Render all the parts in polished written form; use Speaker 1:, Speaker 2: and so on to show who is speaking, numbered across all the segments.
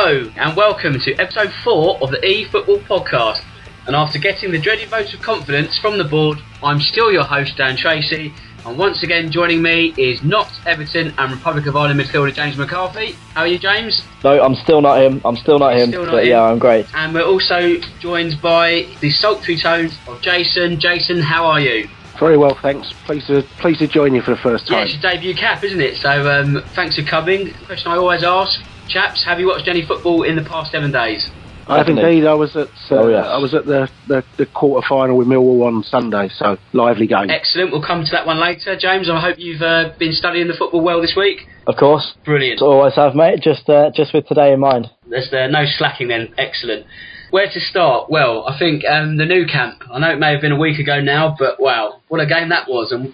Speaker 1: Hello and welcome to episode 4 of the eFootball podcast. And after getting the dreaded votes of confidence from the board, I'm still your host Dan Tracy, and once again joining me is Notts, Everton and Republic of Ireland midfielder James McCarthy. How are you, James?
Speaker 2: No, I'm still not him. Yeah, I'm great.
Speaker 1: And we're also joined by the sultry tones of Jason. Jason, how are you?
Speaker 3: Very well, thanks. Pleased to join you for the first time.
Speaker 1: Yeah, it's your debut cap, isn't it? So thanks for coming. The question I always ask, chaps, have you watched any football in the past 7 days?
Speaker 3: I have indeed. I was at the quarter final with Millwall on Sunday, so lively game.
Speaker 1: Excellent. We'll come to that one later, James. I hope you've been studying the football well this week.
Speaker 2: Of course.
Speaker 1: Brilliant.
Speaker 2: Always have, mate. Just with today in mind.
Speaker 1: There's no slacking then. Excellent. Where to start? Well, I think the Nou Camp. I know it may have been a week ago now, but wow, what a game that was, and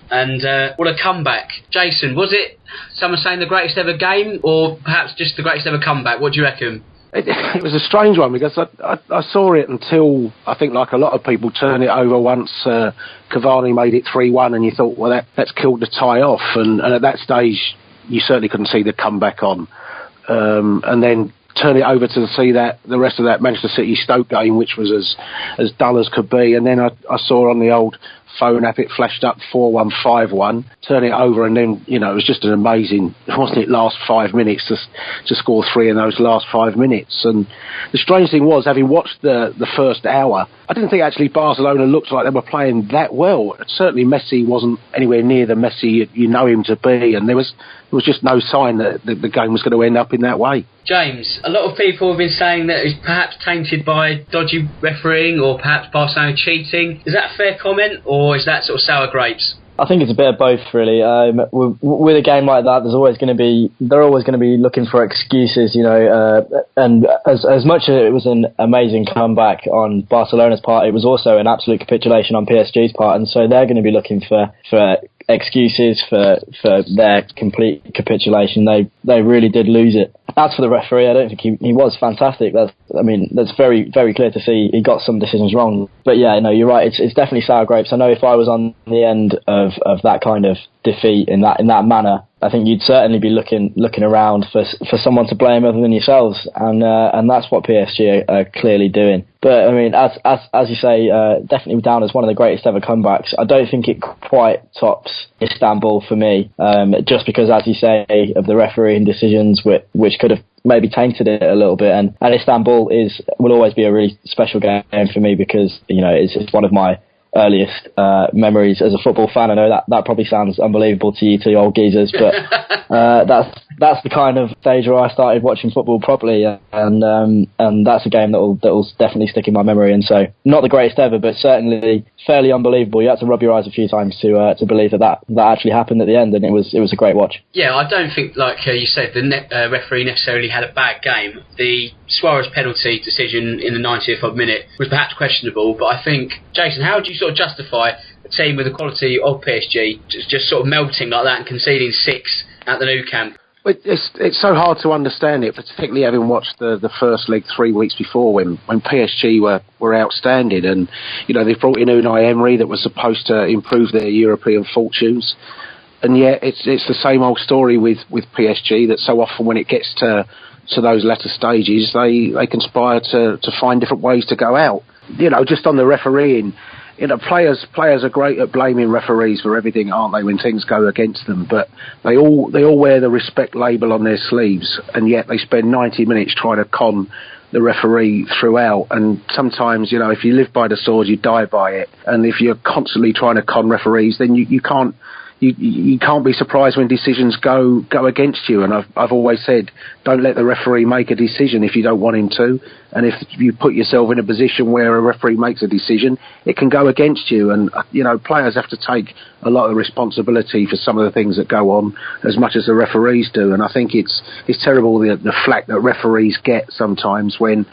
Speaker 1: what a comeback. Jason, was it, someone saying the greatest ever game, or perhaps just the greatest ever comeback? What do you reckon?
Speaker 3: It was a strange one because I saw it until, I think like a lot of people, turn it over once Cavani made it 3-1 and you thought, well, that's killed the tie off. And at that stage, you certainly couldn't see the comeback on. And then turn it over to see that the rest of that Manchester City-Stoke game, which was as dull as could be. And then I saw on the old phone app it flashed up 4-1, 5-1, turn it over, and then, you know, it was just an amazing, wasn't it, last 5 minutes to score 3 in those last 5 minutes. And the strange thing was, having watched the first hour, I didn't think actually Barcelona looked like they were playing that well. Certainly Messi wasn't anywhere near the Messi you know him to be, and there was just no sign that the game was going to end up in that way.
Speaker 1: James, a lot of people have been saying that it's perhaps tainted by dodgy refereeing or perhaps Barcelona cheating. Is that a fair comment, or is that sort of sour grapes?
Speaker 2: I think it's a bit of both, really. With a game like that, they're always going to be looking for excuses, you know. And as much as it was an amazing comeback on Barcelona's part, it was also an absolute capitulation on PSG's part, and so they're going to be looking for excuses for their complete capitulation. They really did lose it. As for the referee, I don't think he was fantastic. That's very, very clear to see. He got some decisions wrong. But yeah, no, you're right. It's definitely sour grapes. I know if I was on the end of that kind of defeat in that manner, I think you'd certainly be looking around for someone to blame other than yourselves, and that's what PSG are clearly doing. But I mean, as you say, definitely down as one of the greatest ever comebacks. I don't think it quite tops Istanbul for me, just because, as you say, of the refereeing decisions which could have maybe tainted it a little bit. And Istanbul will always be a really special game for me because, you know, it's one of my earliest memories as a football fan. I know that probably sounds unbelievable to you two old geezers, but that's the kind of stage where I started watching football properly, and that's a game that'll definitely stick in my memory. And so, not the greatest ever, but certainly fairly unbelievable. You had to rub your eyes a few times to believe that actually happened at the end, and it was a great watch. Yeah,
Speaker 1: I don't think, like you said, the referee necessarily had a bad game. The Suarez penalty decision in the 90th minute was perhaps questionable, but I think, Jason, how do you sort of justify a team with the quality of PSG just sort of melting like that and conceding 6 at the Nou Camp?
Speaker 3: It's so hard to understand it, particularly having watched the first leg 3 weeks before when PSG were outstanding, and you know they brought in Unai Emery that was supposed to improve their European fortunes, and yet it's the same old story with PSG, that so often when it gets to those latter stages they conspire to find different ways to go out. You know, just on the refereeing, you know, players are great at blaming referees for everything, aren't they, when things go against them? But they all wear the respect label on their sleeves, and yet they spend 90 minutes trying to con the referee throughout. And sometimes, you know, if you live by the sword, you die by it. And if you're constantly trying to con referees, then you can't be surprised when decisions go against you. And I've always said, don't let the referee make a decision if you don't want him to. And if you put yourself in a position where a referee makes a decision, it can go against you. And, you know, players have to take a lot of responsibility for some of the things that go on as much as the referees do. And I think it's terrible the flack that referees get sometimes when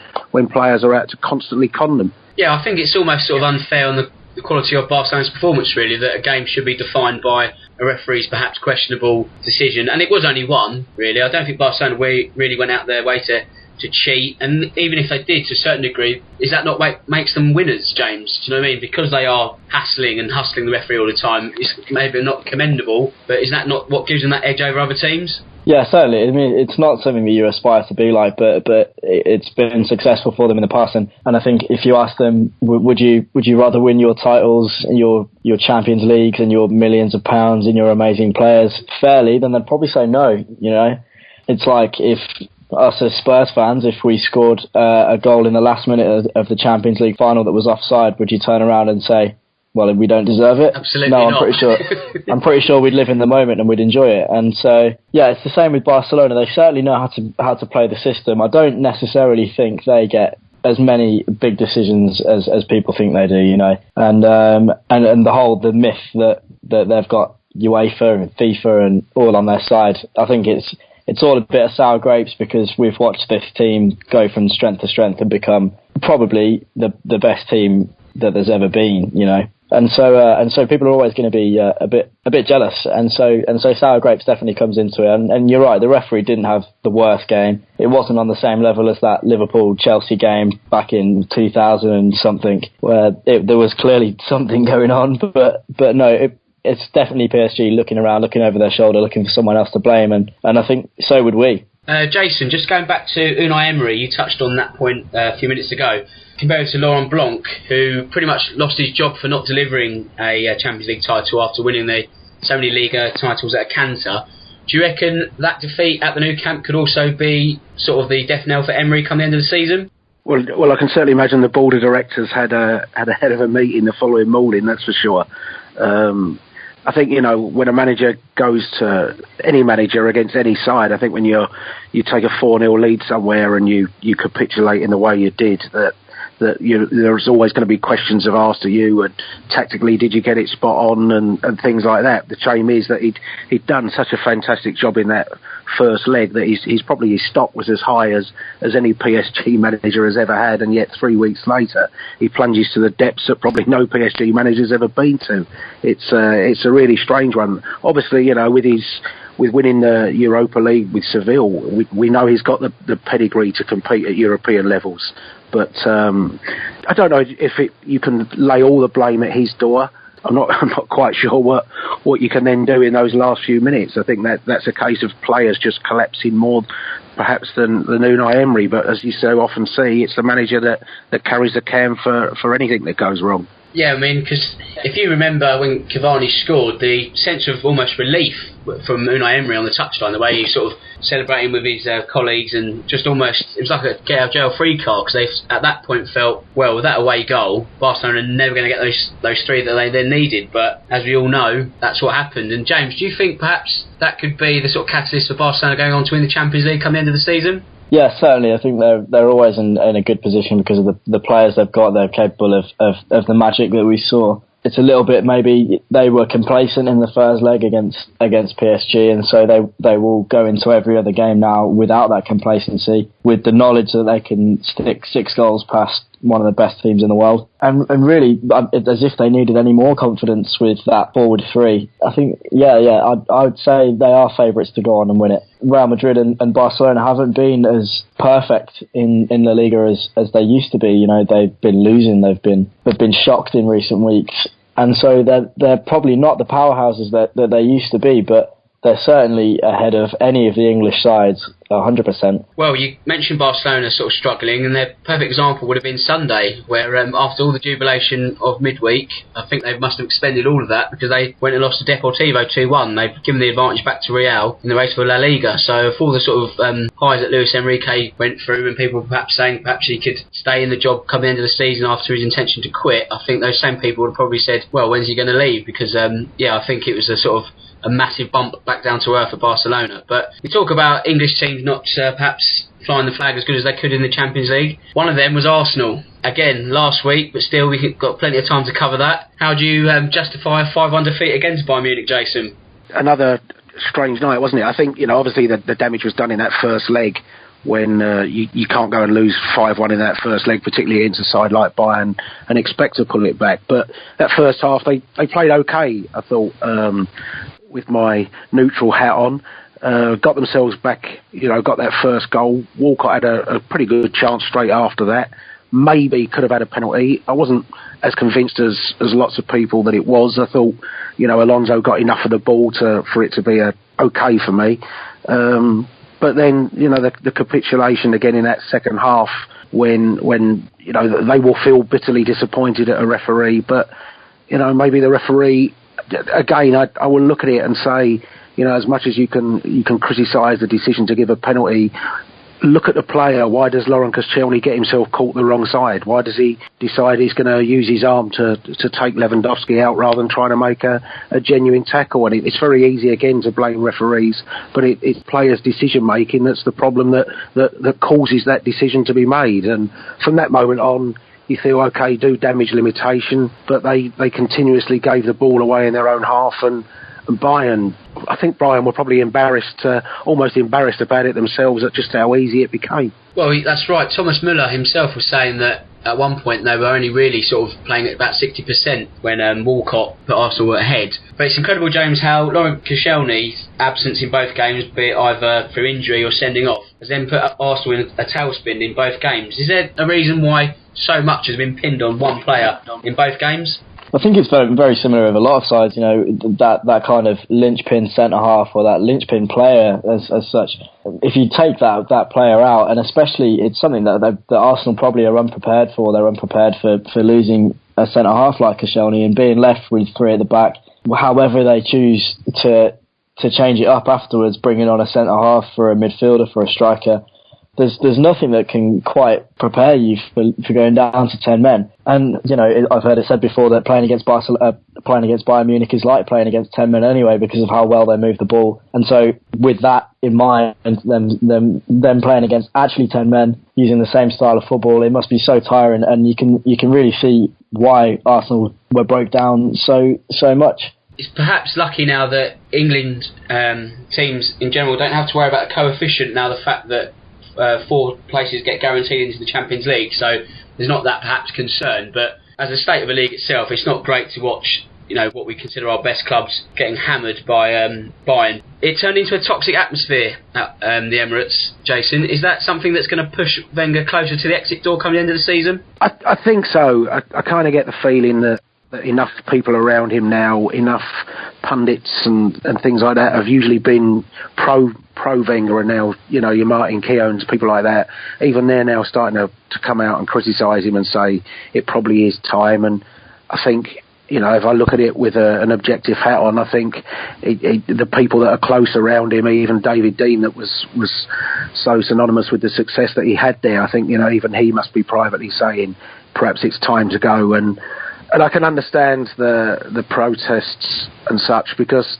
Speaker 3: players are out to constantly con them.
Speaker 1: Yeah, I think it's almost sort of unfair on the quality of Barcelona's performance, really, that a game should be defined by a referee's perhaps questionable decision. And it was only one, really. I don't think Barcelona really went out their way to cheat, and even if they did to a certain degree, is that not what makes them winners, James? Do you know what I mean? Because they are hassling and hustling the referee all the time, it's maybe not commendable, but is that not what gives them that edge over other teams?
Speaker 2: Yeah, certainly. I mean, it's not something that you aspire to be like, but it's been successful for them in the past. And I think if you ask them, would you rather win your titles, your Champions Leagues, and your millions of pounds and your amazing players fairly, then they'd probably say no. You know, it's like if us as Spurs fans, if we scored a goal in the last minute of the Champions League final that was offside, would you turn around and say, well, we don't deserve it?
Speaker 1: Absolutely
Speaker 2: no,
Speaker 1: not.
Speaker 2: I'm pretty sure we'd live in the moment and we'd enjoy it. And so, yeah, it's the same with Barcelona. They certainly know how to play the system. I don't necessarily think they get as many big decisions as people think they do, you know. And the myth that they've got UEFA and FIFA and all on their side, I think it's all a bit of sour grapes, because we've watched this team go from strength to strength and become probably the best team that there's ever been, you know. And so people are always going to be a bit jealous, and so sour grapes definitely comes into it. And you're right, the referee didn't have the worst game. It wasn't on the same level as that Liverpool-Chelsea game back in 2000 and something, where there was clearly something going on. But no, it's definitely PSG looking around, looking over their shoulder, looking for someone else to blame, and I think so would we.
Speaker 1: Jason, just going back to Unai Emery, you touched on that point a few minutes ago. Compared to Laurent Blanc, who pretty much lost his job for not delivering a Champions League title after winning so many Liga titles at a canter. Do you reckon that defeat at the Nou Camp could also be sort of the death knell for Emery come the end of the season?
Speaker 3: Well, I can certainly imagine the board of directors had a head of a meeting the following morning, that's for sure. I think, you know, when a manager goes to any manager against any side, I think when you take a 4-0 lead somewhere and you capitulate in the way you did, there's always going to be questions asked of you, and tactically, did you get it spot on, and things like that. The shame is that he'd done such a fantastic job in that first leg that he's probably his stock was as high as any PSG manager has ever had, and yet 3 weeks later he plunges to the depths that probably no PSG manager's ever been to. It's a really strange one. Obviously, you know, with winning the Europa League with Seville, we know he's got the pedigree to compete at European levels. But I don't know if you can lay all the blame at his door. I'm not quite sure what you can then do in those last few minutes. I think that's a case of players just collapsing more perhaps than Unai Emery. But as you so often see, it's the manager that carries the can for anything that goes wrong.
Speaker 1: Yeah, I mean, because if you remember when Cavani scored, the sense of almost relief from Unai Emery on the touchline, the way he sort of celebrating with his colleagues, and just almost, it was like a get out of jail free card, because they at that point felt, well, with that away goal, Barcelona are never going to get those three that they then needed. But as we all know, that's what happened. And James, do you think perhaps that could be the sort of catalyst for Barcelona going on to win the Champions League come the end of the season?
Speaker 2: Yeah, certainly. I think they're always in a good position because of the players they've got. They're capable of the magic that we saw. It's a little bit, maybe they were complacent in the first leg against PSG, and so they will go into every other game now without that complacency, with the knowledge that they can stick 6 goals past one of the best teams in the world, and really as if they needed any more confidence with that forward three. I think I would say they are favourites to go on and win it. Real Madrid and Barcelona haven't been as perfect in La Liga as they used to be. You know, they've been losing, they've been shocked in recent weeks, and so they're probably not the powerhouses that they used to be, but they're certainly ahead of any of the English sides, 100%.
Speaker 1: Well, you mentioned Barcelona sort of struggling, and their perfect example would have been Sunday, where after all the jubilation of midweek, I think they must have expended all of that, because they went and lost to Deportivo 2-1. They've given the advantage back to Real in the race for La Liga. So for all the sort of highs that Luis Enrique went through, and people perhaps saying perhaps he could stay in the job come the end of the season after his intention to quit, I think those same people would have probably said, well, when's he going to leave? Because, I think it was a sort of a massive bump back down to earth for Barcelona. But we talk about English teams not perhaps flying the flag as good as they could in the Champions League. One of them was Arsenal. Again, last week, but still we've got plenty of time to cover that. How do you justify a 5-1 defeat against Bayern Munich, Jason?
Speaker 3: Another strange night, wasn't it? I think, obviously the damage was done in that first leg, when you can't go and lose 5-1 in that first leg, particularly against a side like Bayern, and expect to pull it back. But that first half, they played okay, I thought, with my neutral hat on. Got themselves back, got that first goal. Walcott had a pretty good chance straight after that. Maybe could have had a penalty. I wasn't as convinced as lots of people that it was. I thought, Alonso got enough of the ball for it to be okay for me. But then, the capitulation again in that second half when they will feel bitterly disappointed at a referee, but, maybe the referee, again, I will look at it and say, as much as you can criticise the decision to give a penalty, look at the player. Why does Laurent Koscielny get himself caught the wrong side? Why does he decide he's going to use his arm to take Lewandowski out rather than trying to make a genuine tackle? And it's very easy, again, to blame referees, but it's players' decision-making that's the problem that causes that decision to be made. And from that moment on, you feel, OK, do damage limitation, but they continuously gave the ball away in their own half, and Bayern, I think Bayern were probably almost embarrassed about it themselves at just how easy it became.
Speaker 1: Well, that's right. Thomas Müller himself was saying that at one point they were only really sort of playing at about 60% when Walcott put Arsenal ahead. But it's incredible, James, how Laurent Koscielny's absence in both games, be it either through injury or sending off, has then put Arsenal in a tailspin in both games. Is there a reason why so much has been pinned on one player in both games?
Speaker 2: I think it's very, very similar with a lot of sides, that kind of linchpin centre-half or that linchpin player as such. If you take that player out, and especially it's something that Arsenal probably are unprepared for. They're unprepared for losing a centre-half like Koscielny and being left with three at the back. However they choose to change it up afterwards, bringing on a centre-half for a midfielder, for a striker, There's nothing that can quite prepare you for going down to 10 men. And, I've heard it said before that playing against Bayern Munich is like playing against 10 men anyway because of how well they move the ball. And so with that in mind, them playing against actually 10 men using the same style of football, it must be so tiring, and you can really see why Arsenal were broke down so much.
Speaker 1: It's perhaps lucky now that England teams in general don't have to worry about a coefficient now, the fact that 4 places get guaranteed into the Champions League, so there's not that perhaps concern. But as a state of the league itself, it's not great to watch what we consider our best clubs getting hammered by Bayern. It turned into a toxic atmosphere at the Emirates. Jason, is that something that's going to push Wenger closer to the exit door come the end of the season?
Speaker 3: I think so. I kind of get the feeling that enough people around him now, enough pundits and things like that have usually been pro Wenger, and now your Martin Keown's, people like that, even they're now starting to come out and criticise him and say it probably is time. And I think if I look at it with an objective hat on, I think the people that are close around him, even David Dein, that was so synonymous with the success that he had there, I think even he must be privately saying perhaps it's time to go. And I can understand the protests and such, because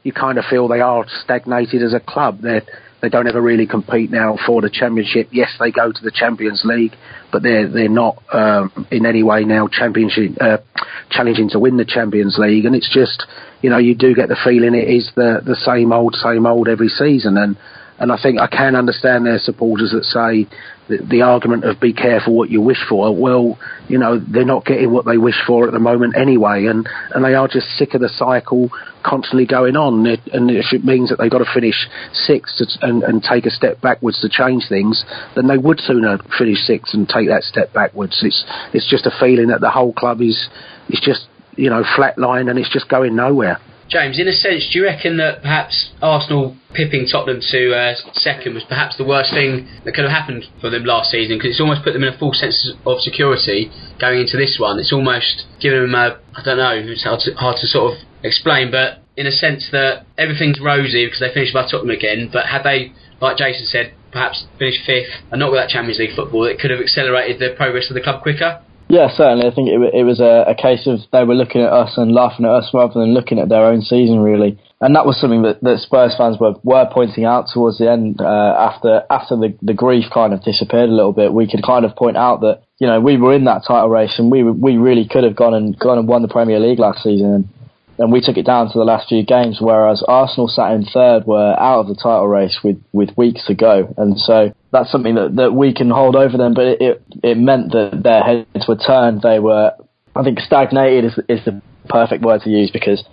Speaker 3: you kind of feel they are stagnated as a club. They don't ever really compete now for the Championship. Yes, they go to the Champions League, but they're not in any way now challenging to win the Champions League. And it's just, you do get the feeling it is the same old every season. And I think I can understand their supporters that say the argument of be careful what you wish for. Well, they're not getting what they wish for at the moment anyway, and they are just sick of the cycle constantly going on. And if it means that they've got to finish sixth and take a step backwards to change things, then they would sooner finish sixth and take that step backwards. It's just a feeling that the whole club is just flatline, and it's just going nowhere.
Speaker 1: James, in a sense, do you reckon that perhaps Arsenal pipping Tottenham to second was perhaps the worst thing that could have happened for them last season? Because it's almost put them in a false sense of security going into this one. It's almost given them I don't know, it's hard to sort of explain, but in a sense that everything's rosy because they finished by Tottenham again, but had they, like Jason said, perhaps finished fifth and not with that Champions League football, it could have accelerated the progress of the club quicker?
Speaker 2: Yeah, certainly. I think it was a case of they were looking at us and laughing at us rather than looking at their own season, really. And that was something that Spurs fans were pointing out towards the end. After the grief kind of disappeared a little bit, we could kind of point out that we were in that title race, and we really could have gone and won the Premier League last season. And we took it down to the last few games, whereas Arsenal sat in third were out of the title race with weeks to go. And so that's something that we can hold over them, but it meant that their heads were turned. They were, I think, stagnated is the perfect word to use, because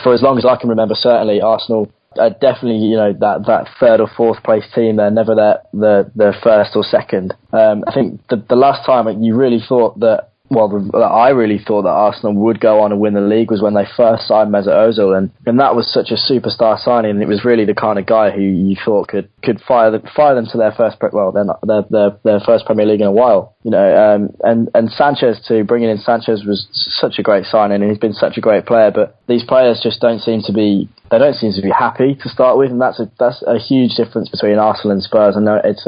Speaker 2: for as long as I can remember, certainly Arsenal are definitely that third or fourth place team. They're never the first or second. I think the last time you really thought that I really thought that Arsenal would go on and win the league was when they first signed Mesut Ozil, and that was such a superstar signing. And it was really the kind of guy who you thought could fire them to their first their first Premier League in a while. And Sanchez too. Bringing in Sanchez was such a great signing, and he's been such a great player. But these players just don't seem to be happy to start with, and that's a huge difference between Arsenal and Spurs. And it's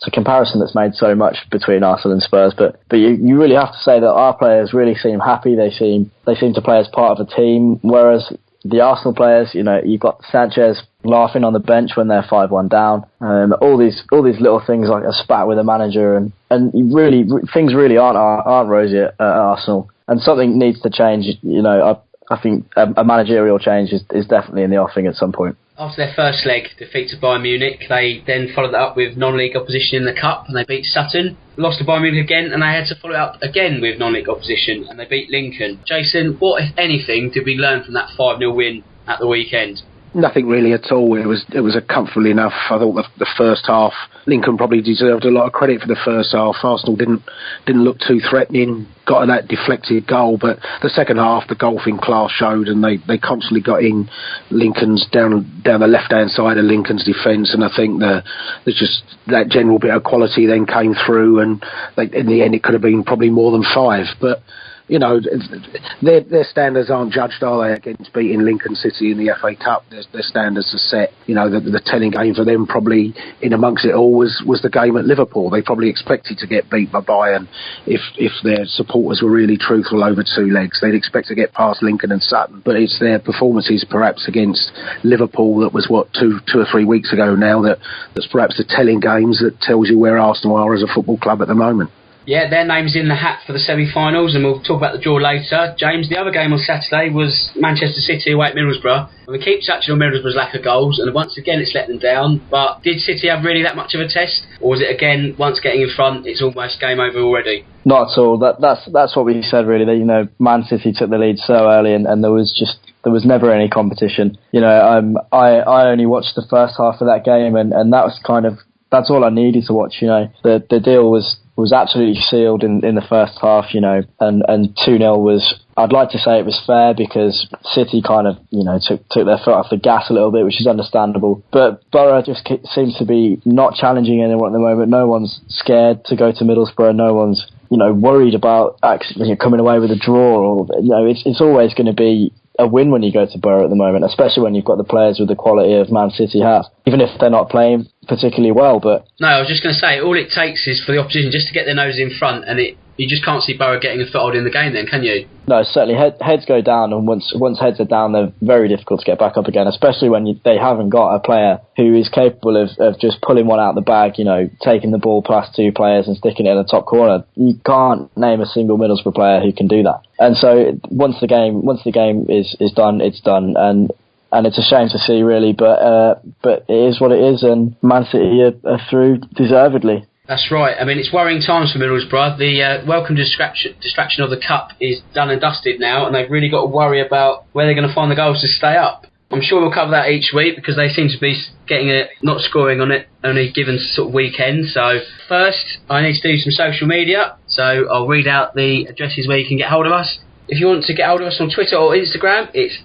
Speaker 2: a comparison that's made so much between Arsenal and Spurs, but you really have to say that our players really seem happy. They seem to play as part of a team, whereas the Arsenal players, you've got Sanchez laughing on the bench when they're 5-1 down. All these little things like a spat with a manager, and really things really aren't rosy at Arsenal, and something needs to change. I think a managerial change is definitely in the offing at some point.
Speaker 1: After their first leg defeat to Bayern Munich, they then followed that up with non-league opposition in the Cup, and they beat Sutton. Lost to Bayern Munich again, and they had to follow it up again with non-league opposition, and they beat Lincoln. Jason, what, if anything, did we learn from that 5-0 win at the weekend?
Speaker 3: Nothing really at all. It was a comfortably enough. I thought the first half, Lincoln probably deserved a lot of credit for the first half. Arsenal didn't look too threatening, got that deflected goal, but the second half, the golfing class showed, and they constantly got in Lincoln's down the left hand side of Lincoln's defence, and I think there's just that general bit of quality then came through, and in the end it could have been probably more than 5, but. Their standards aren't judged, are they, against beating Lincoln City in the FA Cup? Their standards are set. The telling game for them probably in amongst it all was the game at Liverpool. They probably expected to get beat by Bayern if their supporters were really truthful over 2 legs. They'd expect to get past Lincoln and Sutton, but it's their performances perhaps against Liverpool that was, 2 or 3 weeks ago now, that's perhaps the telling games that tells you where Arsenal are as a football club at the moment.
Speaker 1: Yeah, their name's in the hat for the semi-finals, and we'll talk about the draw later. James, the other game on Saturday was Manchester City away at Middlesbrough. And we keep touching on Middlesbrough's lack of goals, and once again it's let them down. But did City have really that much of a test? Or was it, again, once getting in front, it's almost game over already? Not
Speaker 2: at all. That's what we said, really. That, Man City took the lead so early, and there was never any competition. I only watched the first half of that game, and that was that's all I needed to watch. The deal was absolutely sealed in the first half, and 2-0 was, I'd like to say it was fair, because City took their foot off the gas a little bit, which is understandable. But Borough just seems to be not challenging anyone at the moment. No one's scared to go to Middlesbrough. No one's, worried about actually coming away with a draw, or, it's always going to be a win when you go to Borough at the moment, especially when you've got the players with the quality of Man City have, even if they're not playing particularly well. But
Speaker 1: no, I was just going to say, all it takes is for the opposition just to get their nose in front, and you just can't see Borough getting a foothold in the game then, can you?
Speaker 2: No, certainly. Heads go down, and once heads are down, they're very difficult to get back up again, especially when they haven't got a player who is capable of just pulling one out of the bag, taking the ball past 2 players and sticking it in the top corner. You can't name a single Middlesbrough player who can do that. And so once the game is done, it's done, and it's a shame to see, really, but it is what it is, and Man City are through deservedly.
Speaker 1: That's right. I mean, it's worrying times for Middlesbrough. The welcome distraction of the Cup is done and dusted now, and they've really got to worry about where they're going to find the goals to stay up. I'm sure we'll cover that each week, because they seem to be not scoring on it on a given sort of weekend. So first, I need to do some social media. So I'll read out the addresses where you can get hold of us. If you want to get hold of us on Twitter or Instagram, it's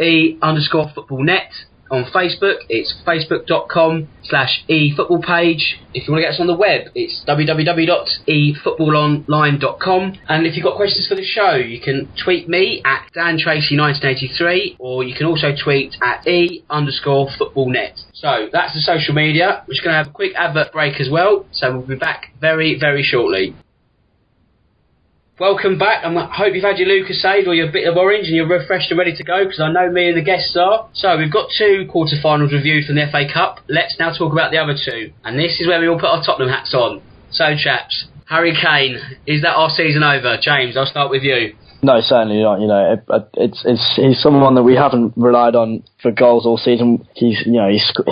Speaker 1: @e_footballnet. On Facebook, it's facebook.com/efootballpage. If you want to get us on the web, it's www.efootballonline.com. And if you've got questions for the show, you can tweet me at DanTracy1983, or you can also tweet at @e_footballnet. So that's the social media. We're just going to have a quick advert break as well, so we'll be back very, very shortly. Welcome back. I hope you've had your Lucasade or your bit of orange and you're refreshed and ready to go, because I know me and the guests are. So we've got 2 quarter-finals reviewed from the FA Cup. Let's now talk about the other 2. And this is where we all put our Tottenham hats on. So, chaps, Harry Kane, is that our season over? James, I'll start with you.
Speaker 2: No, certainly not. He's someone that we haven't relied on for goals all season. He's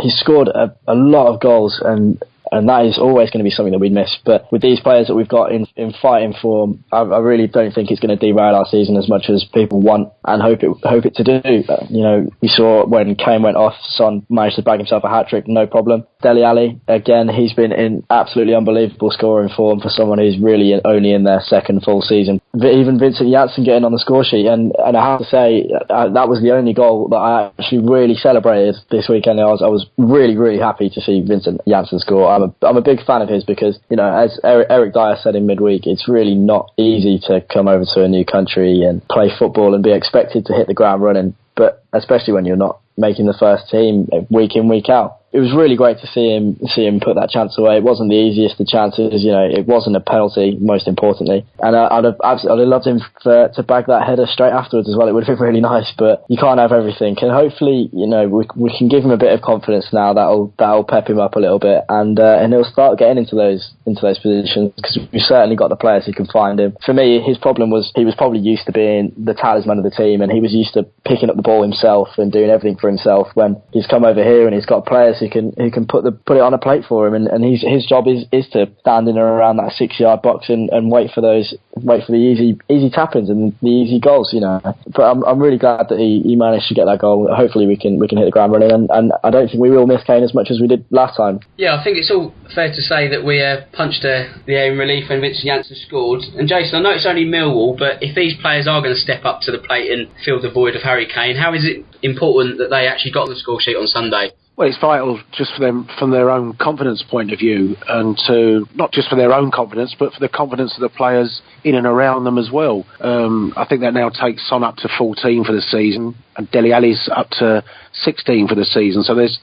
Speaker 2: scored a lot of goals, and and that is always going to be something that we'd miss. But with these players that we've got in fighting form, I really don't think it's going to derail our season as much as people want and hope it to do. We saw when Kane went off, Son managed to bag himself a hat-trick, no problem. Dele Alli, again, he's been in absolutely unbelievable scoring form for someone who's really only in their second full season. Even Vincent Janssen getting on the score sheet, and I have to say that was the only goal that I actually really celebrated this weekend. I was really, really happy to see Vincent Janssen score. I'm a big fan of his because, as Eric Dyer said in midweek, it's really not easy to come over to a new country and play football and be expected to hit the ground running, but especially when you're not making the first team week in, week out. It was really great to see him put that chance away. It wasn't the easiest of chances, it wasn't a penalty, most importantly. And I'd have loved him to bag that header straight afterwards as well. It would have been really nice, but you can't have everything. And hopefully, we can give him a bit of confidence now. That'll pep him up a little bit, and he'll start getting into those positions, because we've certainly got the players who can find him. For me, his problem was he was probably used to being the talisman of the team, and he was used to picking up the ball himself and doing everything for himself. When he's come over here and he's got players who can put it on a plate for him, and his job is to stand in and around that 6-yard box and wait for the easy tap-ins and the easy goals, But I'm really glad that he managed to get that goal. Hopefully we can hit the ground running, and I don't think we will miss Kane as much as we did last time.
Speaker 1: Yeah, I think it's all fair to say that we punched the air in relief when Vincent Janssen scored. And Jason, I know it's only Millwall, but if these players are going to step up to the plate and fill the void of Harry Kane, how is it important that they actually got on the score sheet on Sunday?
Speaker 3: Well, it's vital just for them from their own confidence point of view, and to not just for their own confidence, but for the confidence of the players in and around them as well. I think that now takes Son up to 14 for the season, and Dele Alli's up to 16 for the season. So there's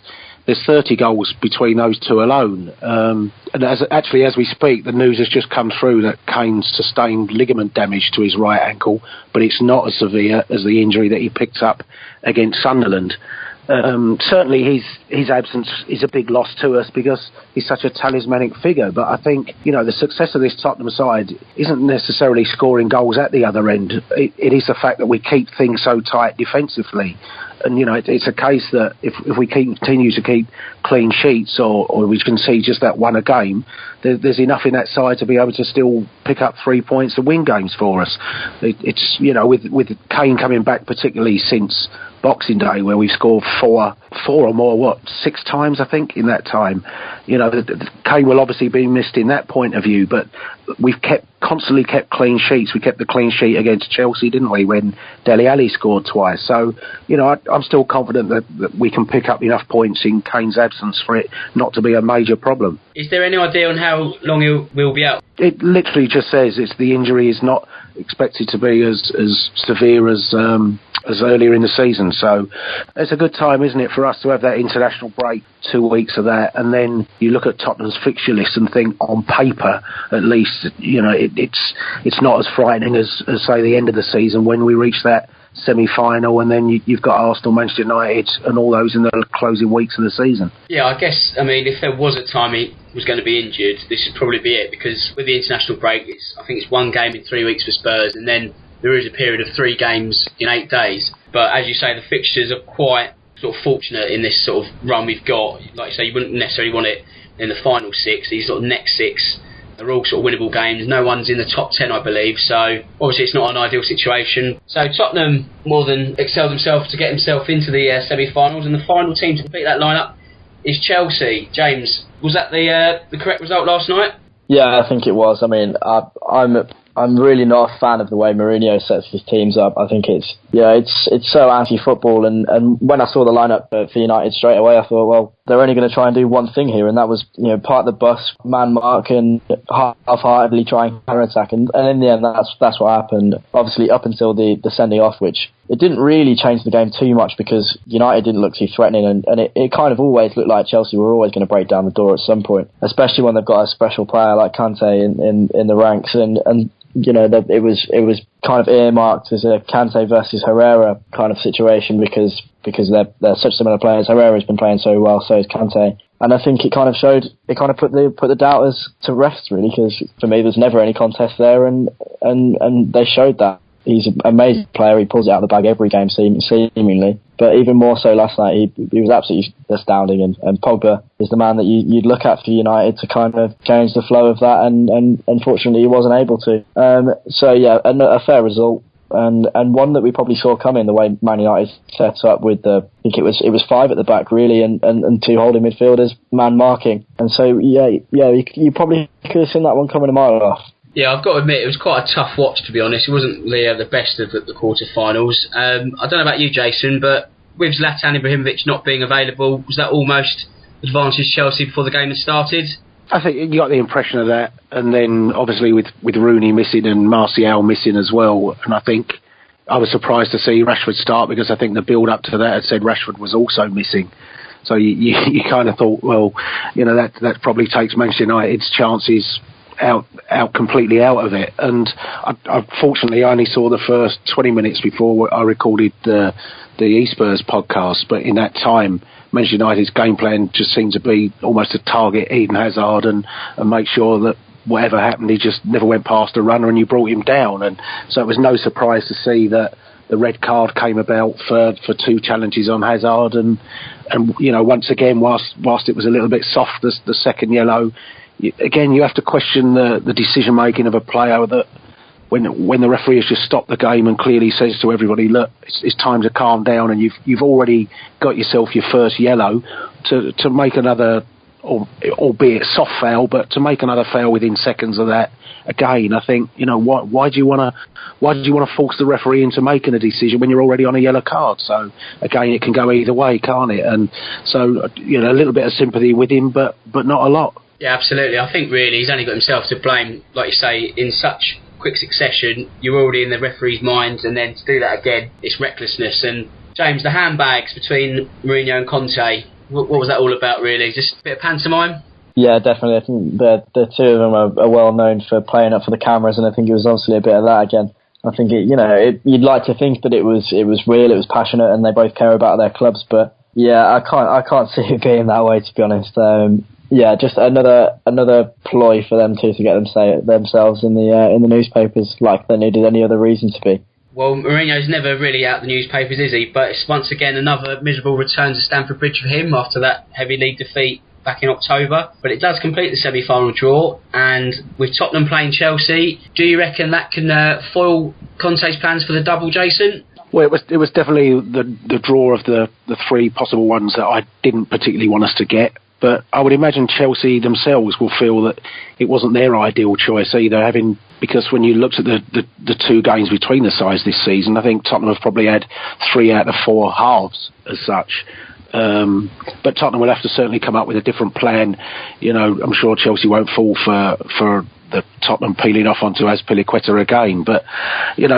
Speaker 3: 30 goals between those two alone. And as we speak, the news has just come through that Kane sustained ligament damage to his right ankle, but it's not as severe as the injury that he picked up against Sunderland. Certainly his absence is a big loss to us because he's such a talismanic figure, but I think the success of this Tottenham side isn't necessarily scoring goals at the other end. It is the fact that we keep things so tight defensively, and it's a case that if we continue to keep clean sheets or we can see just that one a game, there's enough in that side to be able to still pick up 3 points to win games for us. It's with Kane coming back, particularly since Boxing Day, where we've scored four or more, 6 times I think in that time. Kane will obviously be missed in that point of view, but we've constantly kept clean sheets. We kept the clean sheet against Chelsea, didn't we, when Dele Alli scored twice? So I'm still confident that we can pick up enough points in Kane's absence for it not to be a major problem.
Speaker 1: Is there any idea on how long he'll be out?
Speaker 3: It literally just says the injury is not expected to be as severe as earlier in the season. So it's a good time, isn't it, for us to have that international break, 2 weeks of that, and then you look at Tottenham's fixture list and think, on paper at least, it's not as frightening as say the end of the season when we reach that semi-final, and then you've got Arsenal, Manchester United and all those in the closing weeks of the season. Yeah,
Speaker 1: I guess, if there was a time he was going to be injured, this would probably be it, because with the international break, I think it's 1 game in 3 weeks for Spurs, and then there is a period of 3 games in 8 days. But as you say, the fixtures are quite sort of fortunate in this sort of run we've got. Like you say, you wouldn't necessarily want it in the final 6. These sort of next 6 are all sort of winnable games. No one's in the top 10, I believe. So obviously it's not an ideal situation. So Tottenham more than excelled themselves to get himself into the semi-finals, and the final team to complete that lineup is Chelsea. James, was that the correct result last night?
Speaker 2: Yeah, I think it was. I'm really not a fan of the way Mourinho sets his teams up. I think it's so anti-football, and when I saw the lineup for United straight away, I thought, well, they're only going to try and do one thing here, and that was part of the bus, man mark, and half-heartedly try and counter-attack, and in the end that's what happened. Obviously up until the sending off, which it didn't really change the game too much because United didn't look too threatening, and it kind of always looked like Chelsea were always going to break down the door at some point, especially when they've got a special player like Kante in the ranks, and that it was kind of earmarked as a Kante versus Herrera kind of situation because they're such similar players. Herrera's been playing so well, so is Kante, and I think it kind of put the doubters to rest, really, because for me there's never any contest there, and they showed that. He's an amazing player. He pulls it out of the bag every game, seemingly. but even more so last night, he was absolutely astounding, and Pogba is the man that you'd look at for United to kind of change the flow of that, and unfortunately he wasn't able to. So yeah, a fair result. And one that we probably saw coming, the way Man United set up with I think it was 5 at the back really, and 2 holding midfielders, man marking. And so you probably could have seen that one coming a mile off.
Speaker 1: Yeah, I've got to admit, it was quite a tough watch, to be honest. It wasn't the best of the quarter-finals. I don't know about you, Jason, but with Zlatan Ibrahimovic not being available, was that almost advantaged Chelsea before the game had started?
Speaker 3: I think you got the impression of that, and then obviously with Rooney missing and Martial missing as well, and I think I was surprised to see Rashford start, because I think the build-up to that had said Rashford was also missing. So you kind of thought, well, that probably takes Manchester United's chances out completely out of it. And unfortunately, I only saw the first 20 minutes before I recorded the eSpurs podcast, but in that time, Manchester United's game plan just seemed to be almost to target Eden Hazard and make sure that whatever happened, he just never went past a runner and you brought him down. And so it was no surprise to see that the red card came about for 2 challenges on Hazard, and once again, whilst it was a little bit soft, the second yellow, again you have to question the decision making of a player that when the referee has just stopped the game and clearly says to everybody, look, it's time to calm down, and you've already got yourself your first yellow, to make another, albeit soft foul, but to make another foul within seconds of that. Again, I think, why do you want to force the referee into making a decision when you're already on a yellow card? So again, it can go either way, can't it? And so a little bit of sympathy with him, but not a lot.
Speaker 1: Yeah, absolutely. I think really he's only got himself to blame, like you say, in such quick succession. You're already in the referee's mind, and then to do that again, it's recklessness. And James, the handbags between Mourinho and Conte, what was that all about really? Just a bit of pantomime? Yeah,
Speaker 2: definitely. I think the two of them are well known for playing up for the cameras, and I think it was obviously a bit of that again. I think you'd like to think that it was real, it was passionate, and they both care about their clubs. But yeah, I can't see it being that way, to be honest. Yeah, just another ploy for them to get them say it themselves in the newspapers, like they needed any other reason to be.
Speaker 1: Well, Mourinho's never really out the newspapers, is he? But it's once again another miserable return to Stamford Bridge for him after that heavy league defeat back in October. But it does complete the semi-final draw, and with Tottenham playing Chelsea, do you reckon that can foil Conte's plans for the double, Jason?
Speaker 3: Well, it was definitely the draw of the 3 possible ones that I didn't particularly want us to get. But I would imagine Chelsea themselves will feel that it wasn't their ideal choice either, because when you looked at the 2 games between the sides this season, I think Tottenham have probably had 3 out of 4 halves as such. But Tottenham will have to certainly come up with a different plan. I'm sure Chelsea won't fall for the Tottenham peeling off onto Azpilicueta again. But,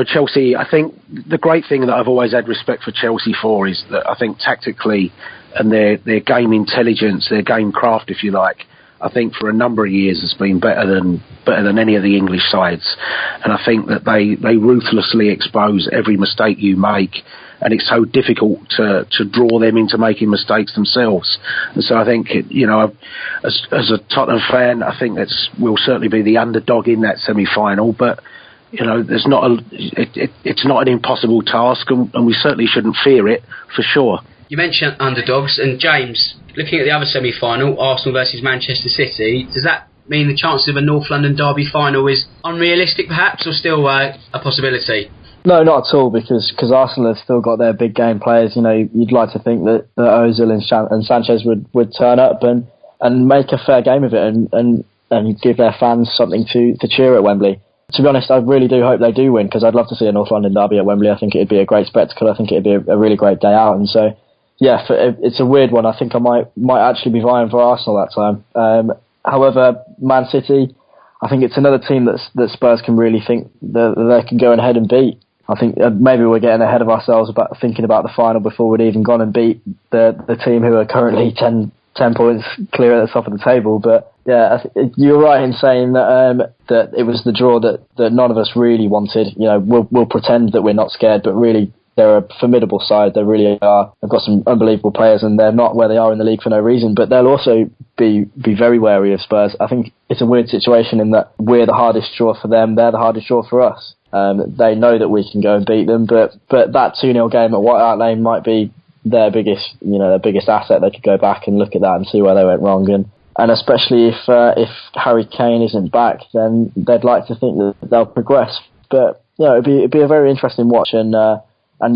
Speaker 3: Chelsea, I think the great thing that I've always had respect for Chelsea for is that I think tactically and their game intelligence, their game craft, if you like, I think for a number of years has been better than any of the English sides. And I think that they ruthlessly expose every mistake you make, and it's so difficult to draw them into making mistakes themselves. And so I think, as a Tottenham fan, I think we'll certainly be the underdog in that semi-final, but it's not an impossible task, and we certainly shouldn't fear it for sure.
Speaker 1: You mentioned underdogs, and James, looking at the other semi-final, Arsenal versus Manchester City, does that mean the chances of a North London derby final is unrealistic perhaps, or still a possibility?
Speaker 2: No, not at all, because Arsenal have still got their big game players. You'd like to think that Ozil and Sanchez would turn up and make a fair game of it and give their fans something to cheer at Wembley. To be honest, I really do hope they do win, because I'd love to see a North London derby at Wembley. I think it'd be a great spectacle. I think it'd be a really great day out, and so yeah, it's a weird one. I think I might actually be vying for Arsenal that time. However, Man City, I think it's another team that Spurs can really think that they can go ahead and beat. I think maybe we're getting ahead of ourselves about thinking about the final before we'd even gone and beat the team who are currently 10 points clear at the top of the table. But yeah, you're right in saying that it was the draw that none of us really wanted. We'll pretend that we're not scared, but really they're a formidable side. They really are. They've got some unbelievable players, and they're not where they are in the league for no reason. But they'll also be very wary of Spurs. I think it's a weird situation in that we're the hardest draw for them. They're the hardest draw for us. They know that we can go and beat them, but that 2-0 game at White Hart Lane might be their biggest asset. They could go back and look at that and see where they went wrong, and especially if Harry Kane isn't back, then they'd like to think that they'll progress. But it'd be a very interesting watch, and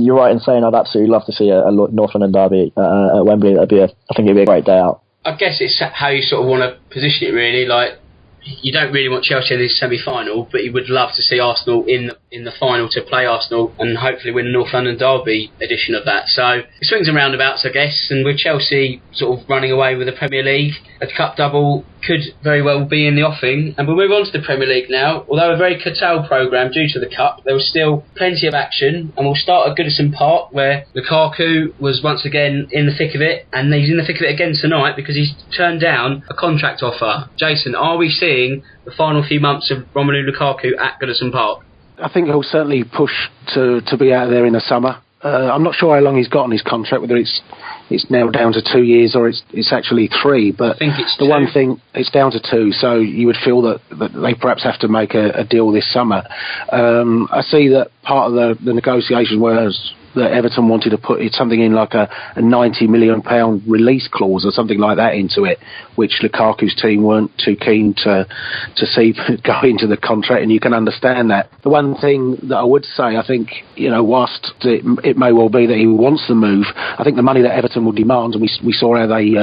Speaker 2: you're right in saying I'd absolutely love to see a North London derby at Wembley. I think it'd be a great day out.
Speaker 1: I guess it's how you sort of want to position it, really. Like, you don't really want Chelsea in this semi-final, but you would love to see Arsenal in the final to play Arsenal and hopefully win the North London derby edition of that. So it swings and roundabouts, I guess, and with Chelsea sort of running away with the Premier League, a cup double could very well be in the offing. And we'll move on to the Premier League now. Although a very curtailed programme due to the cup, there was still plenty of action, and we'll start at Goodison Park, where Lukaku was once again in the thick of it, and he's in the thick of it again tonight because he's turned down a contract offer. Jason, are we seeing the final few months of Romelu Lukaku at Goodison Park?
Speaker 3: I think he'll certainly push to be out there in the summer. I'm not sure how long he's got on his contract, whether it's now down to 2 years or it's actually 3. But
Speaker 1: I think it's
Speaker 3: the
Speaker 1: 2.
Speaker 3: one thing, it's down to 2, so you would feel that they perhaps have to make a deal this summer. I see that part of the negotiation was that Everton wanted to put something in like a £90 million release clause or something like that into it, which Lukaku's team weren't too keen to see go into the contract, and you can understand that. The one thing that I would say, I think, whilst it may well be that he wants the move, I think the money that Everton will demand, and we saw how they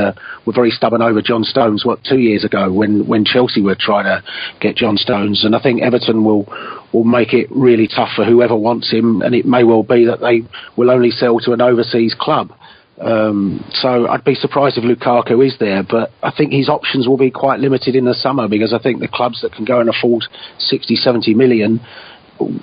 Speaker 3: were very stubborn over John Stones 2 years ago when Chelsea were trying to get John Stones, and I think Everton will make it really tough for whoever wants him, and it may well be that they will only sell to an overseas club. So I'd be surprised if Lukaku is there, but I think his options will be quite limited in the summer, because I think the clubs that can go and afford 60, 70 million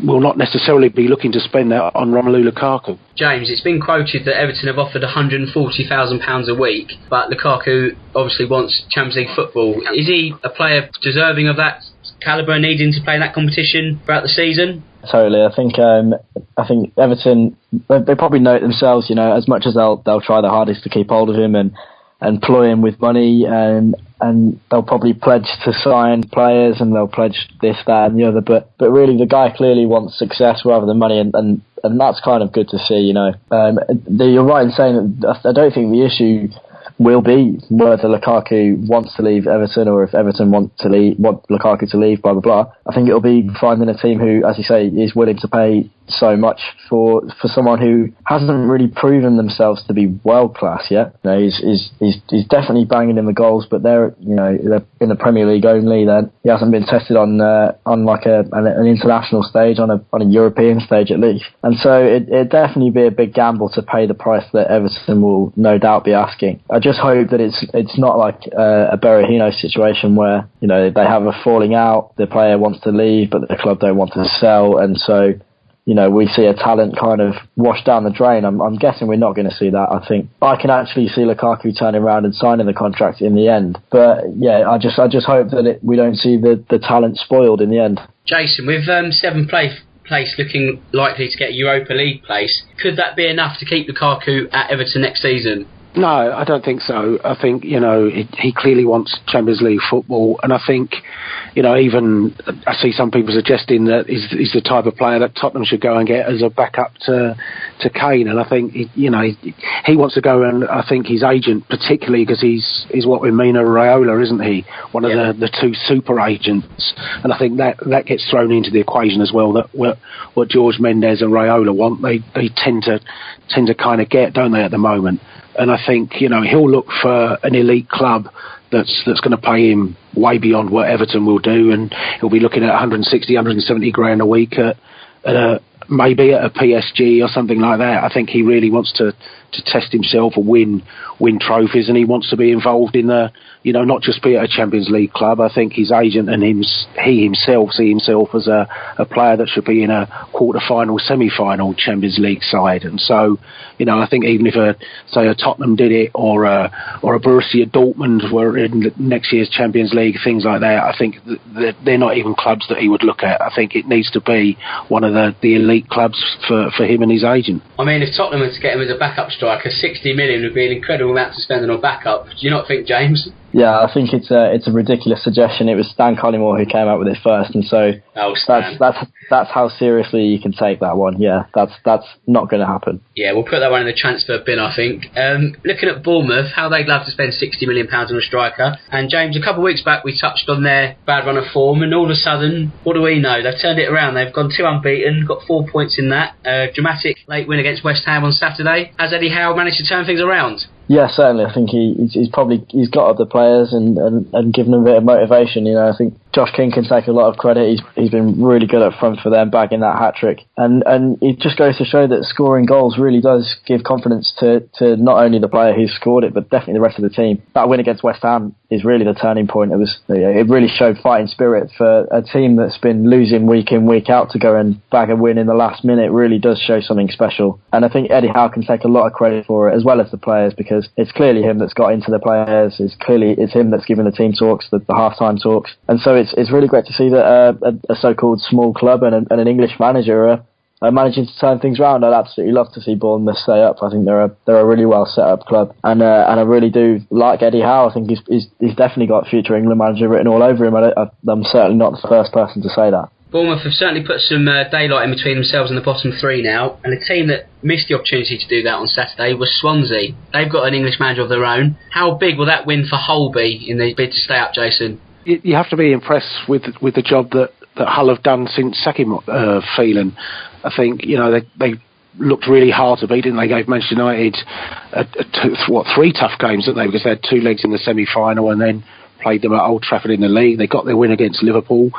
Speaker 3: will not necessarily be looking to spend that on Romelu Lukaku.
Speaker 1: James, it's been quoted that Everton have offered £140,000 a week, but Lukaku obviously wants Champions League football. Is he a player deserving of that calibre, needing to play in that competition throughout the season?
Speaker 2: Totally. I think Everton, they probably know it themselves, as much as they'll try their hardest to keep hold of him and ploy him with money, and they'll probably pledge to sign players, and they'll pledge this, that and the other, but really the guy clearly wants success rather than money, and that's kind of good to see. You're right in saying that I don't think the issue will be whether Lukaku wants to leave Everton or if Everton want Lukaku to leave, blah, blah, blah. I think it'll be finding a team who, as you say, is willing to pay so much for someone who hasn't really proven themselves to be world class yet. He's definitely banging in the goals, but they're in the Premier League only. Then he hasn't been tested on like an international stage, on a European stage at least. And so it'd definitely be a big gamble to pay the price that Everton will no doubt be asking. I just hope that it's not like a Berahino situation where they have a falling out, the player wants to leave but the club don't want to sell, and so we see a talent kind of wash down the drain. I'm guessing we're not going to see that. I think I can actually see Lukaku turning around and signing the contract in the end. But yeah, I just hope that we don't see the talent spoiled in the end.
Speaker 1: Jason, with 7th place looking likely to get a Europa League place, could that be enough to keep Lukaku at Everton next season?
Speaker 3: No, I don't think so. I think, he clearly wants Champions League football, and I think, even I see some people suggesting that he's the type of player that Tottenham should go and get as a backup to Kane, and I think, he wants to go, and I think his agent, particularly because he's what we mean a Raiola, isn't he? One of the two super agents, and I think that gets thrown into the equation as well, that what George Mendes and Raiola want, they tend to kind of get, don't they, at the moment. And I think, he'll look for an elite club that's going to pay him way beyond what Everton will do, and he'll be looking at 160, 170 grand a week maybe at a PSG or something like that. I think he really wants to test himself or win trophies, and he wants to be involved in not just be at a Champions League club. I think his agent and he himself see himself as a player that should be in a quarter-final, semi-final Champions League side. And so, I think even if a Tottenham did it or a Borussia Dortmund were in next year's Champions League, things like that, I think they're not even clubs that he would look at. I think it needs to be one of the elite clubs for him and his agent.
Speaker 1: I mean, if Tottenham were to get him as a backup striker, 60 million would be an incredible amount to spend on a backup. Do you not think, James?
Speaker 2: Yeah, I think it's a ridiculous suggestion. It was Stan Collymore who came up with it first, and so that's how seriously you can take that one. Yeah, that's not going to happen.
Speaker 1: Yeah, we'll put that one in the transfer bin, I think. Looking at Bournemouth, how they'd love to spend £60 million on a striker. And James, a couple of weeks back we touched on their bad run of form, and all of a sudden, what do we know? They've turned it around. They've gone 2 unbeaten, got 4 points in that. Dramatic late win against West Ham on Saturday. Has Eddie Howe managed to turn things around?
Speaker 2: Yeah, certainly. I think he's got up the players and given them a bit of motivation. You know, I think Josh King can take a lot of credit. He's been really good up front for them, bagging that hat-trick. And it just goes to show that scoring goals really does give confidence to not only the player who scored it, but definitely the rest of the team. That win against West Ham is really the turning point. It really showed fighting spirit for a team that's been losing week in, week out, to go and bag a win in the last minute. It really does show something special. And I think Eddie Howe can take a lot of credit for it, as well as the players, because it's clearly him that's got into the players. It's him that's given the team talks, the half-time talks. And so it's really great to see that a so-called small club and an English manager are managing to turn things around. I'd absolutely love to see Bournemouth stay up. I think they're a really well set up club, and I really do like Eddie Howe. I think he's definitely got future England manager written all over him. I'm certainly not the first person to say that.
Speaker 1: Bournemouth have certainly put some daylight in between themselves and the bottom three now, and a team that missed the opportunity to do that on Saturday was Swansea. They've got an English manager of their own. How big will that win for Hull be in the bid to stay up, Jason?
Speaker 3: You have to be impressed with the job that Hull have done since sacking Phelan. I think, you know, they looked really hard to beat, didn't they? Gave Manchester United 3 tough games, didn't they? Because they had 2 legs in the semi-final and then played them at Old Trafford in the league. They got their win against Liverpool,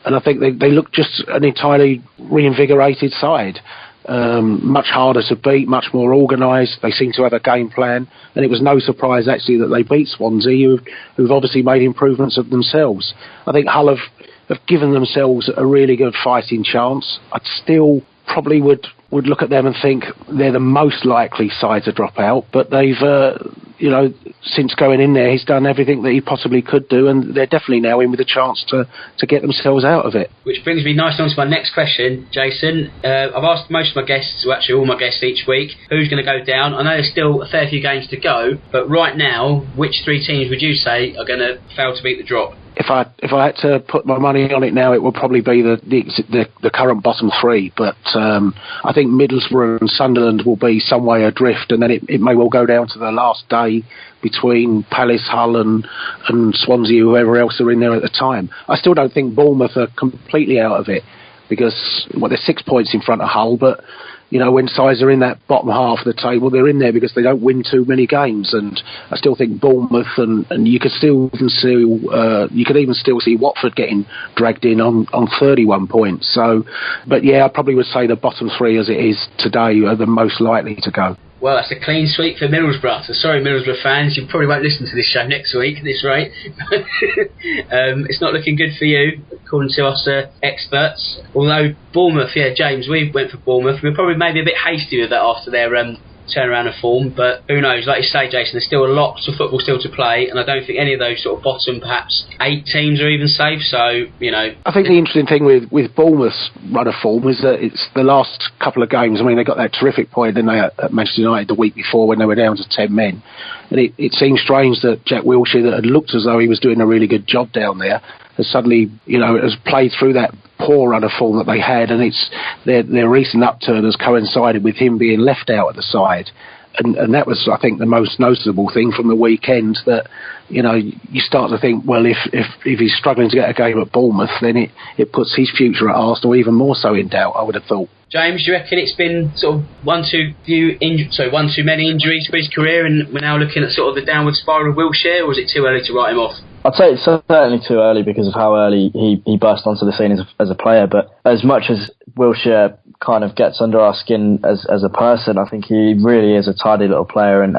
Speaker 3: and I think they looked just an entirely reinvigorated side. Much harder to beat, much more organised. They seem to have a game plan, and it was no surprise actually that they beat Swansea, who've obviously made improvements of themselves. I think Hull have given themselves a really good fighting chance. I'd still probably would look at them and think they're the most likely side to drop out, but they've since going in there, he's done everything that he possibly could do, and they're definitely now in with a chance to get themselves out of it.
Speaker 1: Which brings me nicely on to my next question, Jason. I've asked most of my guests, well, actually all my guests each week, who's going to go down. I know there's still a fair few games to go, but right now, which 3 teams would you say are going to fail to beat the drop?
Speaker 3: If I had to put my money on it now, it would probably be the current bottom 3. But I think Middlesbrough and Sunderland will be some way adrift, and then it may well go down to the last day between Palace, Hull and Swansea, whoever else are in there at the time. I still don't think Bournemouth are completely out of it, because they're 6 points in front of Hull, but you know, when sides are in that bottom half of the table, they're in there because they don't win too many games. And I still think Bournemouth and you could even still see Watford getting dragged in on 31 points. So, but yeah, I probably would say the bottom 3 as it is today are the most likely to go.
Speaker 1: Well, that's a clean sweep for Middlesbrough. So sorry, Middlesbrough fans, you probably won't listen to this show next week at this rate. It's not looking good for you, according to us experts. Although Bournemouth, yeah, James, we went for Bournemouth. We were probably maybe a bit hasty with that after their turnaround of form, but who knows? Like you say, Jason, there's still a lot of football still to play, and I don't think any of those sort of bottom perhaps 8 teams are even safe. So, you know, I
Speaker 3: think the interesting thing with Bournemouth's run of form is that it's the last couple of games. I mean, they got that terrific point, didn't they, at Manchester United the week before when they were down to 10 men, and it seemed strange that Jack Wilshere, that had looked as though he was doing a really good job down there, has suddenly, you know, has played through that poor run of form that they had, and it's their recent upturn has coincided with him being left out of the side, and that was, I think, the most noticeable thing from the weekend. That, you know, you start to think, well, if he's struggling to get a game at Bournemouth, then it puts his future at Arsenal even more so in doubt, I would have thought.
Speaker 1: James, do you reckon it's been sort of one too many injuries for his career, and we're now looking at sort of the downward spiral of Wilshere, or is it too early to write him off?
Speaker 2: I'd say it's certainly too early because of how early he burst onto the scene as a player. But as much as Wilshere kind of gets under our skin as a person, I think he really is a tidy little player. And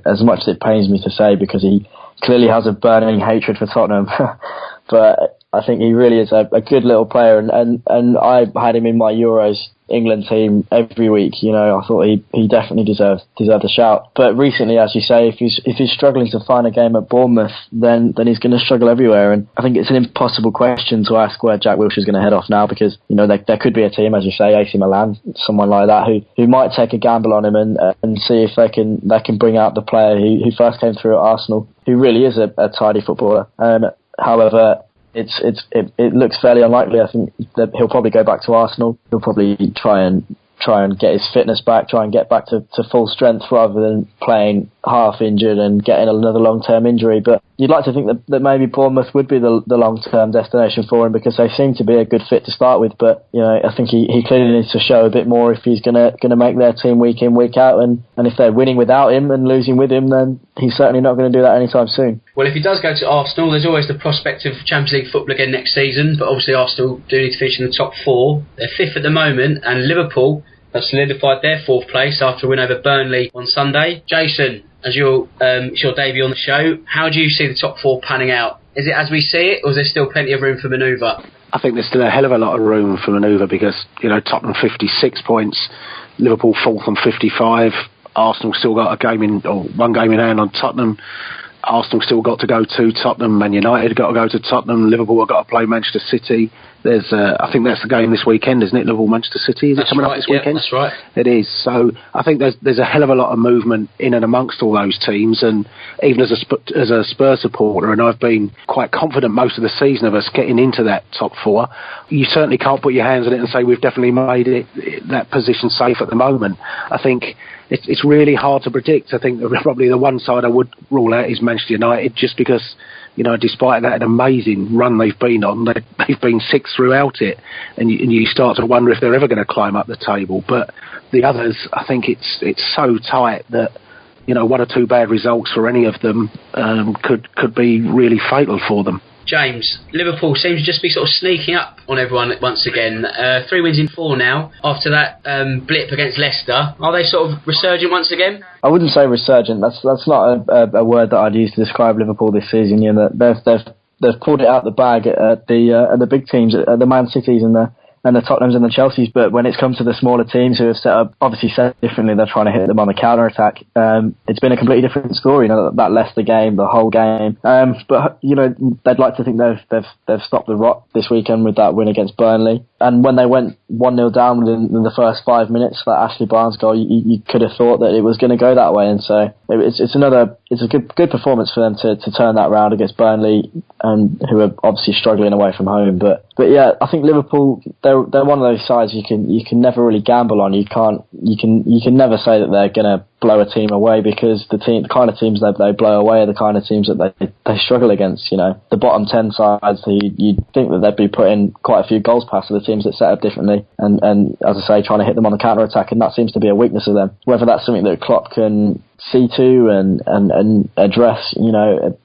Speaker 2: as much as it pains me to say, because he clearly has a burning hatred for Tottenham, but I think he really is a good little player. And I had him in my Euros England team every week. You know, I thought he definitely deserved a shout. But recently, as you say, if he's struggling to find a game at Bournemouth, then he's going to struggle everywhere. And I think it's an impossible question to ask where Jack Wilshere's going to head off now, because you know there could be a team, as you say, AC Milan, someone like that, who might take a gamble on him and see if they can bring out the player who first came through at Arsenal, who really is a tidy footballer. However, it looks fairly unlikely. I think that he'll probably go back to Arsenal. He'll probably try and get his fitness back, try and get back to full strength rather than playing half injured and getting another long-term injury. But you'd like to think that maybe Bournemouth would be the long-term destination for him, because they seem to be a good fit to start with. But you know, I think he clearly needs to show a bit more if he's gonna make their team week in, week out. And if they're winning without him and losing with him, then he's certainly not going to do that anytime soon.
Speaker 1: Well, if he does go to Arsenal, there's always the prospect of Champions League football again next season. But obviously Arsenal do need to finish in the top 4. They're 5th at the moment, and Liverpool have solidified their 4th place after a win over Burnley on Sunday. Jason, as your debut on the show, how do you see the top 4 panning out? Is it as we see it, or is there still plenty of room for manoeuvre?
Speaker 3: I think there's still a hell of a lot of room for manoeuvre, because you know, Tottenham 56 points, Liverpool 4th on 55, Arsenal still got one game in hand on Tottenham. Arsenal still got to go to Tottenham, Man United got to go to Tottenham, Liverpool have got to play Manchester City. I think that's the game this weekend, isn't it? Liverpool-Manchester City, is it coming up this weekend?
Speaker 1: That's right.
Speaker 3: It is. So I think there's a hell of a lot of movement in and amongst all those teams, and even as a Spurs supporter, and I've been quite confident most of the season of us getting into that top 4, you certainly can't put your hands on it and say we've definitely made that position safe at the moment. I think it's really hard to predict. I think probably the one side I would rule out is Manchester United, just because, you know, despite that amazing run they've been on, they've been 6th throughout it, and you start to wonder if they're ever going to climb up the table. But the others, I think it's so tight that, you know, 1 or 2 bad results for any of them could be really fatal for them.
Speaker 1: James, Liverpool seems to just be sort of sneaking up on everyone once again. 3 wins in 4 now, after that blip against Leicester. Are they sort of resurgent once again? I
Speaker 2: wouldn't say resurgent. That's not a word that I'd use to describe Liverpool this season. You know, they've pulled it out the bag at the big teams, at the Man Cities and the Tottenhams and the Chelseas, but when it's come to the smaller teams who have obviously set differently, they're trying to hit them on the counter-attack. It's been a completely different story, you know, that Leicester game, the whole game. But, you know, they'd like to think they've stopped the rot this weekend with that win against Burnley. And when they went 1-0 down within the first 5 minutes, that Ashley Barnes goal, you could have thought that it was going to go that way. And so it's a good performance for them to turn that round against Burnley, who are obviously struggling away from home. But yeah, I think Liverpool, they're one of those sides you can never really gamble on. You can never say that they're going to blow a team away, because the kind of teams that they blow away are the kind of teams that they struggle against. You know, the bottom 10 sides, you'd think that they'd be putting quite a few goals past the teams that set up differently, and as I say, trying to hit them on the counter attack, and that seems to be a weakness of them. Whether that's something that Klopp can see to and address, you know,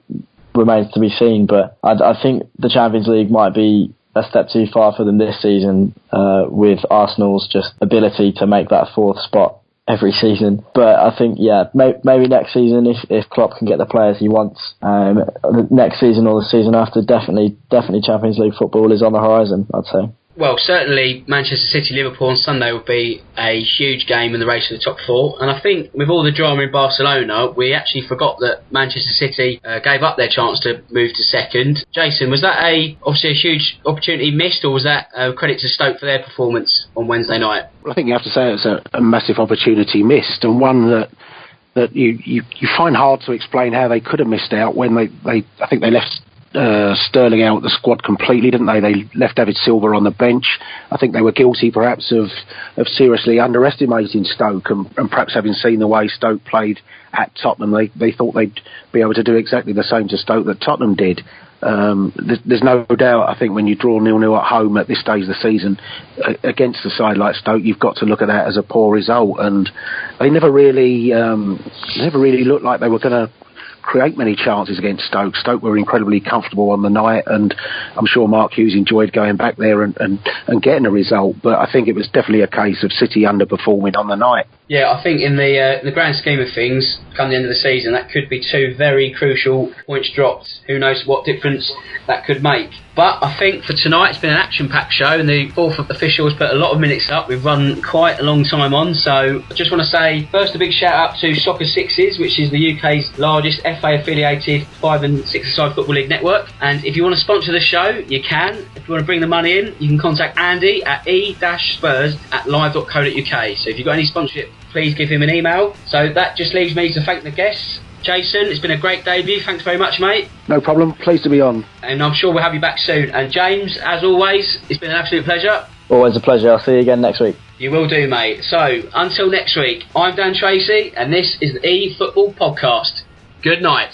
Speaker 2: remains to be seen. But I think the Champions League might be a step too far for them this season, with Arsenal's just ability to make that 4th spot every season. But I think, yeah, maybe next season, if Klopp can get the players he wants, next season or the season after, definitely Champions League football is on the horizon, I'd say.
Speaker 1: Well, certainly Manchester City-Liverpool on Sunday will be a huge game in the race for the top 4. And I think with all the drama in Barcelona, we actually forgot that Manchester City gave up their chance to move to 2nd. Jason, was that obviously a huge opportunity missed, or was that credit to Stoke for their performance on Wednesday night?
Speaker 3: Well, I think you have to say it's a massive opportunity missed, and one that you find hard to explain how they could have missed out when I think they left Sterling out the squad completely, didn't they? They left David Silva on the bench. I think they were guilty perhaps of seriously underestimating Stoke, and perhaps having seen the way Stoke played at Tottenham, they thought they'd be able to do exactly the same to Stoke that Tottenham did. There's no doubt, I think, when you draw 0-0 at home at this stage of the season against a side like Stoke, you've got to look at that as a poor result, and they never really looked like they were going to create many chances against Stoke. Stoke were incredibly comfortable on the night, and I'm sure Mark Hughes enjoyed going back there and getting a result, but I think it was definitely a case of City underperforming on the night.
Speaker 1: Yeah, I think in the grand scheme of things, come the end of the season, that could be 2 very crucial points dropped. Who knows what difference that could make. But I think for tonight, it's been an action-packed show, and the 4th official has put a lot of minutes up. We've run quite a long time on, so I just want to say, first, a big shout-out to Soccer Sixes, which is the UK's largest FA-affiliated 5 and 6-a-side Football League network. And if you want to sponsor the show, you can. If you want to bring the money in, you can contact Andy at e-spurs@live.co.uk. So if you've got any sponsorship, please give him an email. So that just leaves me to thank the guests. Jason, it's been a great debut. Thanks very much, mate.
Speaker 3: No problem. Pleased to be on.
Speaker 1: And I'm sure we'll have you back soon. And James, as always, it's been an absolute pleasure.
Speaker 2: Always a pleasure. I'll see you again next week.
Speaker 1: You will do, mate. So, until next week, I'm Dan Tracy, and this is the eFootball Podcast. Good night.